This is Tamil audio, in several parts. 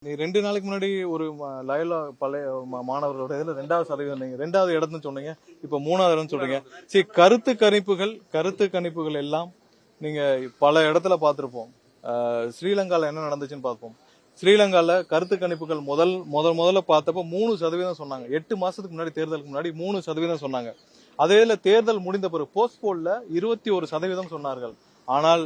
நீ 2 நாளைக்கு முன்னாடி ஒரு லயோலா பழைய மாணவர்களோட இதுல 2வது சதவீதம், நீங்க 2வது இடம்னு சொன்னீங்க, இப்ப 3வது இடம்னு சொல்றீங்க. சரி, கருத்து கணிப்புகள் எல்லாம் நீங்க பல இடத்துல பார்த்திருப்போம். ஸ்ரீலங்கால என்ன நடந்துச்சுன்னு பார்ப்போம். ஸ்ரீலங்கால கருத்து கணிப்புகள் முதல்ல பார்த்தப்ப 3% சொன்னாங்க. 8 மாசத்துக்கு முன்னாடி, தேர்தலுக்கு முன்னாடி 3% சொன்னாங்க. அதே தேர்தல் முடிந்த பிறகு போஸ்ட் போல்ல 21% சொன்னார்கள். ஆனால்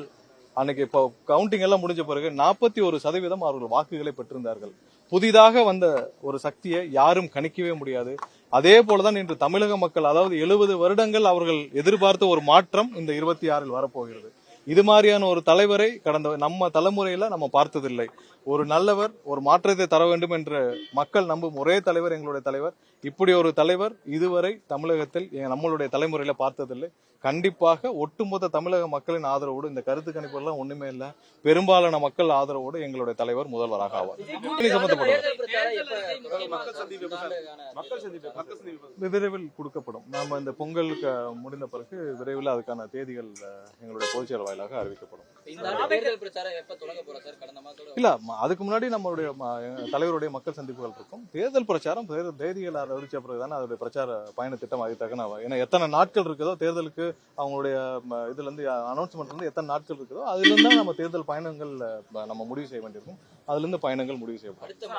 அன்னைக்கு இப்போ கவுண்டிங் எல்லாம் முடிஞ்ச பிறகு 41% அவர்கள் வாக்குகளை பெற்றிருந்தார்கள். புதிதாக வந்த ஒரு சக்தியை யாரும் கணிக்கவே முடியாது. அதே போலதான் இன்று தமிழக மக்கள், அதாவது 70 வருடங்கள் அவர்கள் எதிர்பார்த்த ஒரு மாற்றம் இந்த 26 வரப்போகிறது. இது மாதிரியான ஒரு தலைவரை கடந்த நம்ம தலைமுறையில நம்ம பார்த்ததில்லை. ஒரு நல்லவர், ஒரு மாற்றத்தை தர வேண்டும் என்று மக்கள் நம்பும் ஒரே தலைவர் எங்களுடைய தலைவர். இப்படி ஒரு தலைவர் இதுவரை தமிழகத்தில் நம்மளுடைய தலைமுறையில பார்த்ததில்லை. கண்டிப்பாக ஒட்டுமொத்த தமிழக மக்களின் ஆதரவோடு, இந்த கருத்து கணிப்பு எல்லாம் ஒண்ணுமே இல்ல, பெரும்பாலான மக்கள் ஆதரவோடு எங்களுடைய தலைவர் முதல்வராக ஆவார். விரைவில் கொடுக்கப்படும். நாம இந்த பொங்கலுக்கு முடிந்த பிறகு விரைவில் அதுக்கான தேதிகள் எங்களுடைய பொதுச்செயலர் வாயிலாக அறிவிக்கப்படும். இல்ல, அதுக்கு முன்னாடி நம்மளுடைய தலைவருடைய மக்கள் சந்திப்புகள் இருக்கும். தேர்தல் பிரச்சாரம் தேதிகள் அறிவிச்ச பிறகுதானே அதோட பிரச்சார பயண திட்டம் அதுக்காக. ஏன்னா எத்தனை நாட்கள் இருக்குதோ தேர்தலுக்கு, அவங்களுடைய இதுல இருந்து அனௌன்ஸ்மெண்ட் இருந்து எத்தனை நாட்கள் இருக்குதோ அதுல இருந்தா நம்ம தேர்தல் பயணங்கள் நம்ம முடிவு செய்ய வேண்டியிருக்கும். அதுல இருந்து பயணங்கள் முடிவு செய்யப்படும்.